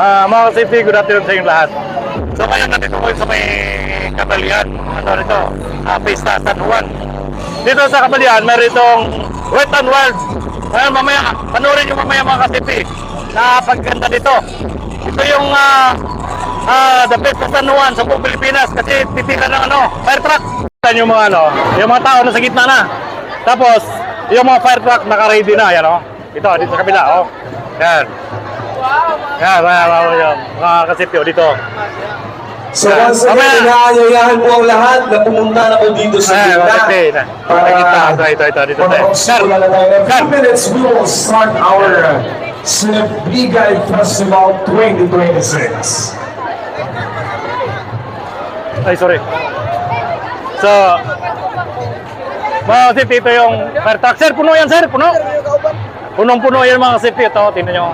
Mga ka-safety, good afternoon sa inyong lahat. So ngayon nandito ko sa may Kabalian. Ano rito? Pista San Juan. Dito sa Kabalian, meron itong Wet n Wild. Ngayon mamaya, panoorin nyo mamaya mga ka-safety. Napaganda dito. Ito yung the best sa San Juan sa buong Pilipinas kasi titira ng fire truck. Yung mga yung mga tao na sa gitna na. Tapos, yung mga fire truck naka-ready na, yan Ito, dito sa kabila, Yan. Yan, mga kasipyo dito. So once again, inaanyayahan po ang lahat na pumunta na po dito sa gitna. Ito, dito. Sir, 2 minutes we will start our Sinabligay Festival 2026. Ay, sorry. So, mga kasipyo, ito yung fire truck. Sir, puno yan, sir, puno. Punong-puno yan mga kasipyo. Ito, tingnan nyo.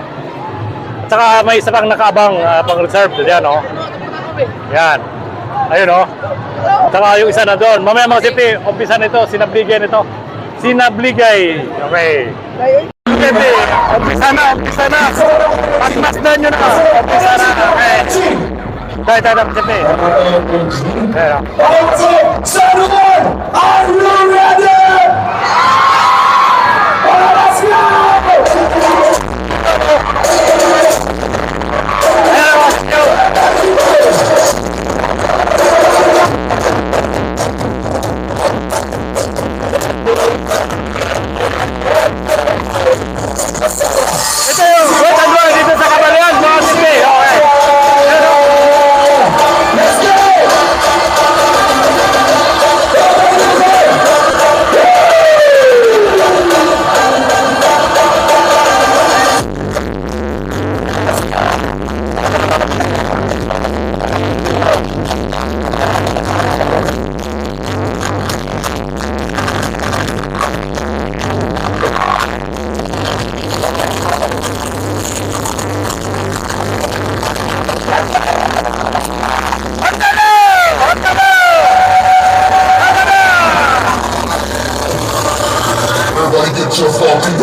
At saka may isa pang nakaabang pang-reserve. Yan, Yan. Ayun, At saka yung isa na doon. Mamaya mga kasipyo, umpisa nito, sinabligay nito. Sinabligay. Okay. Kasipyo, umpisa na. Pagmasdan nyo na. Umpisa na. Okay. Tayo, kasipyo. Ayun, Saludan! Are you ready? Let's go! ito yung Wet n Wild dito sa Kabalian, mga kasipyo. Okay. Let's go! Everybody get your fucking